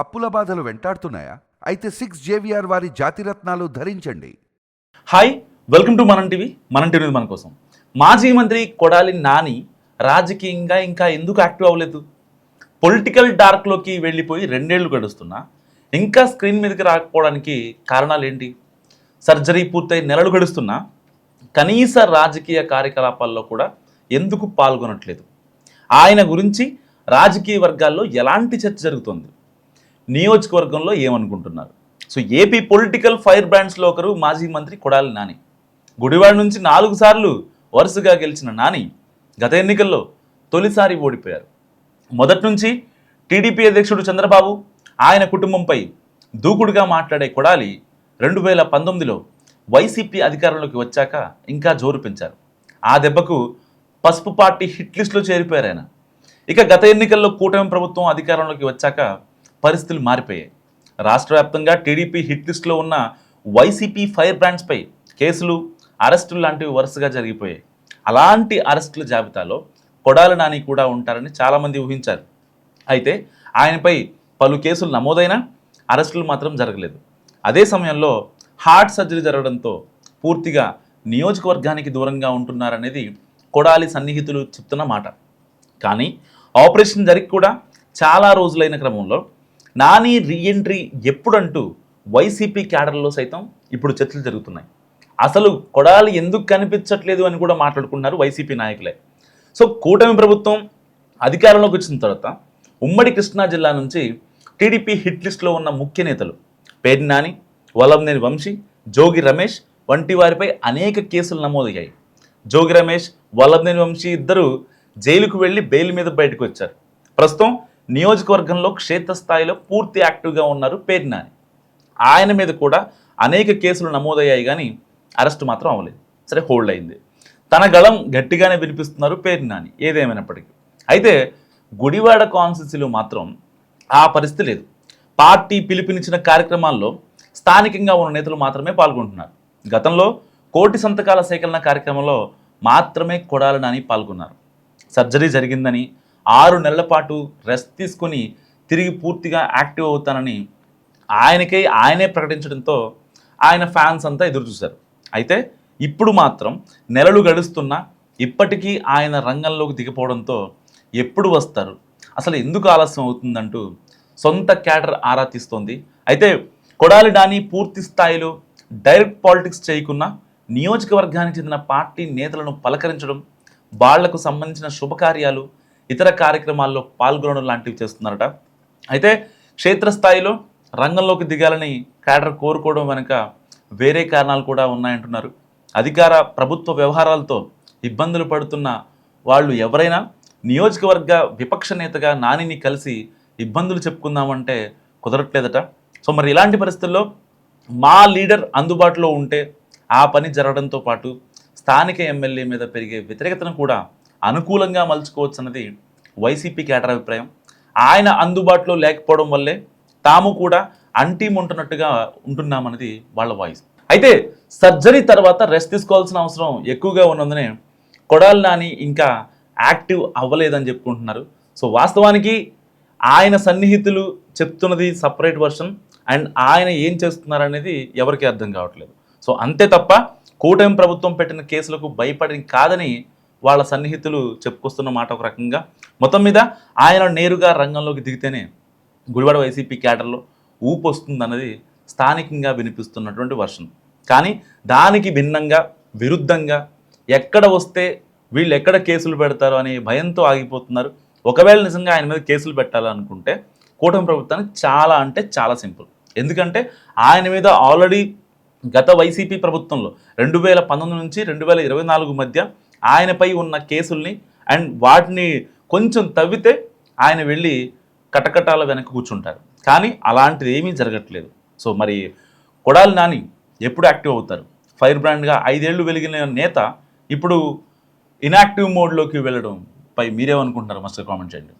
అప్పుల బాధలు వెంటాడుతున్నాయా? అయితే 6 JVR వారి జాతిరత్నాలు ధరించండి. హాయ్, వెల్కమ్ టు మనం టీవీ. మనం టీవీ మన కోసం. మాజీ మంత్రి కొడాలి నాని రాజకీయంగా ఇంకా ఎందుకు యాక్టివ్ అవ్వలేదు? పొలిటికల్ డార్క్లోకి వెళ్ళిపోయి 2 ఏళ్ళు గడుస్తున్నా ఇంకా స్క్రీన్ మీదకి రాకపోవడానికి కారణాలు ఏంటి? సర్జరీ పూర్తయి నెలలు గడుస్తున్నా కనీస రాజకీయ కార్యకలాపాల్లో కూడా ఎందుకు పాల్గొనట్లేదు? ఆయన గురించి రాజకీయ వర్గాల్లో ఎలాంటి చర్చ జరుగుతుంది? నియోజకవర్గంలో ఏమనుకుంటున్నారు? సో ఏపీ పొలిటికల్ ఫైర్ బ్రాండ్స్లో ఒకరు మాజీ మంత్రి కొడాలి నాని. గుడివాడ నుంచి 4 సార్లు వరుసగా గెలిచిన నాని గత ఎన్నికల్లో తొలిసారి ఓడిపోయారు. మొదటి నుంచి టీడీపీ అధ్యక్షుడు చంద్రబాబు, ఆయన కుటుంబంపై దూకుడుగా మాట్లాడే కొడాలి 2019లో వైసీపీ అధికారంలోకి వచ్చాక ఇంకా జోరు పెంచారు. ఆ దెబ్బకు పసుపు పార్టీ హిట్ లిస్టులో చేరిపోయారు ఆయన. ఇక గత ఎన్నికల్లో కూటమి ప్రభుత్వం అధికారంలోకి వచ్చాక పరిస్థితులు మారిపోయాయి. రాష్ట్ర వ్యాప్తంగా టీడీపీ హిట్ లిస్టులో ఉన్న వైసీపీ ఫైర్ బ్రాండ్స్పై కేసులు, అరెస్టులు లాంటివి వరుసగా జరిగిపోయాయి. అలాంటి అరెస్టుల జాబితాలో కొడాలి నాని కూడా ఉంటారని చాలామంది ఊహించారు. అయితే ఆయనపై పలు కేసులు నమోదైనా అరెస్టులు మాత్రం జరగలేదు. అదే సమయంలో హార్ట్ సర్జరీ జరగడంతో పూర్తిగా నియోజకవర్గానికి దూరంగా ఉంటున్నారనేది కొడాలి సన్నిహితులు చెప్తున్న మాట. కానీ ఆపరేషన్ జరిగి కూడా చాలా రోజులైన క్రమంలో నాని రీఎంట్రీ ఎప్పుడంటూ వైసీపీ క్యాడర్లో సైతం ఇప్పుడు చర్చలు జరుగుతున్నాయి. అసలు కొడాలి ఎందుకు కనిపించట్లేదు అని కూడా మాట్లాడుకున్నారు వైసీపీ నాయకులే. సో కూటమి ప్రభుత్వం అధికారంలోకి వచ్చిన తర్వాత ఉమ్మడి కృష్ణా జిల్లా నుంచి టీడీపీ హిట్ లిస్టులో ఉన్న ముఖ్య నేతలు పేర్ని నాని, వల్లంనేని వంశీ, జోగి రమేష్ వంటి వారిపై అనేక కేసులు నమోదయ్యాయి. జోగి రమేష్, వల్లంనేని వంశీ ఇద్దరు జైలుకు వెళ్ళి బెయిల్ మీద బయటకు వచ్చారు. ప్రస్తుతం నియోజకవర్గంలో క్షేత్రస్థాయిలో పూర్తి యాక్టివ్గా ఉన్నారు పేర్ని నాని. ఆయన మీద కూడా అనేక కేసులు నమోదయ్యాయి, కానీ అరెస్ట్ మాత్రం అవ్వలేదు. సరే, హోల్డ్ అయింది. తన గళం గట్టిగానే వినిపిస్తున్నారు పేర్ని నాని ఏదేమైనప్పటికీ. అయితే గుడివాడ కాన్స్టిట్యూన్సీలో మాత్రం ఆ పరిస్థితి లేదు. పార్టీ పిలుపునిచ్చిన కార్యక్రమాల్లో స్థానికంగా ఉన్న నేతలు మాత్రమే పాల్గొంటున్నారు. గతంలో 1,00,00,000 సంతకాల సేకరణ కార్యక్రమంలో మాత్రమే కొడాలి నాని పాల్గొన్నారు. సర్జరీ జరిగిందని 6 నెలల పాటు రెస్ట్ తీసుకుని తిరిగి పూర్తిగా యాక్టివ్ అవుతానని ఆయనే ప్రకటించడంతో ఆయన ఫ్యాన్స్ అంతా ఎదురు చూశారు. అయితే ఇప్పుడు మాత్రం నెలలు గడుస్తున్నా ఇప్పటికీ ఆయన రంగంలోకి దిగిపోవడంతో ఎప్పుడు వస్తారు, అసలు ఎందుకు ఆలస్యం అవుతుందంటూ సొంత క్యాడర్ ఆరా తీస్తోంది. అయితే కొడాలి నాని పూర్తి స్థాయిలో డైరెక్ట్ పాలిటిక్స్ చేయకున్నా నియోజకవర్గానికి చెందిన పార్టీ నేతలను పలకరించడం, వాళ్లకు సంబంధించిన శుభకార్యాలు, ఇతర కార్యక్రమాల్లో పాల్గొనడం లాంటివి చేస్తున్నారట. అయితే క్షేత్రస్థాయిలో రంగంలోకి దిగాలని క్యాడర్ కోరుకోవడం వెనుక వేరే కారణాలు కూడా ఉన్నాయంటున్నారు. అధికార ప్రభుత్వ వ్యవహారాలతో ఇబ్బందులు పడుతున్న వాళ్ళు ఎవరైనా నియోజకవర్గ విపక్ష నేతగా నానిని కలిసి ఇబ్బందులు చెప్పుకుందామంటే కుదరట్లేదట. సో మరి ఇలాంటి పరిస్థితుల్లో మా లీడర్ అందుబాటులో ఉంటే ఆ పని జరగడంతో పాటు స్థానిక ఎమ్మెల్యే మీద పెరిగే వ్యతిరేకతను కూడా అనుకూలంగా మలుచుకోవచ్చు అన్నది వైసీపీ క్యాడర్ అభిప్రాయం. ఆయన అందుబాటులో లేకపోవడం వల్లే తాము కూడా అంటిముంటున్నట్టుగా ఉంటున్నామన్నది వాళ్ళ వాయిస్. అయితే సర్జరీ తర్వాత రెస్ట్ తీసుకోవాల్సిన అవసరం ఎక్కువగా ఉన్నందునే కొడాలి నాని ఇంకా యాక్టివ్ అవ్వలేదని చెప్పుకుంటున్నారు. సో వాస్తవానికి ఆయన సన్నిహితులు చెప్తున్నది సపరేట్ వర్షన్, అండ్ ఆయన ఏం చేస్తున్నారనేది ఎవరికీ అర్థం కావట్లేదు. సో అంతే తప్ప కూటమి ప్రభుత్వం పెట్టిన కేసులకు భయపడి కాదని వాళ్ళ సన్నిహితులు చెప్పుకొస్తున్న మాట ఒక రకంగా. మొత్తం మీద ఆయన నేరుగా రంగంలోకి దిగితేనే గుడివాడ వైసీపీ క్యాడర్లో ఊపు వస్తుందన్నది స్థానికంగా వినిపిస్తున్నటువంటి వర్షన్. కానీ దానికి భిన్నంగా, విరుద్ధంగా ఎక్కడ వస్తే వీళ్ళు ఎక్కడ కేసులు పెడతారో అనే భయంతో ఆగిపోతున్నారు. ఒకవేళ నిజంగా ఆయన మీద కేసులు పెట్టాలనుకుంటే కూటమి ప్రభుత్వానికి చాలా అంటే చాలా సింపుల్. ఎందుకంటే ఆయన మీద ఆల్రెడీ గత వైసీపీ ప్రభుత్వంలో 2019 నుంచి 2024 మధ్య ఆయనపై ఉన్న కేసుల్ని అండ్ వాటిని కొంచెం తవ్వితే ఆయన వెళ్ళి కటకటాల వెనక కూర్చుంటారు. కానీ అలాంటిది ఏమీ జరగట్లేదు. సో మరి కొడాలి నాని ఎప్పుడు యాక్టివ్ అవుతారు? ఫైర్ బ్రాండ్గా 5 ఏళ్ళు వెలిగిన నేత ఇప్పుడు ఇన్యాక్టివ్ మోడ్లోకి వెళ్ళడం పై మీరేమనుకుంటున్నారు? మస్ట్ కామెంట్ చేయండి.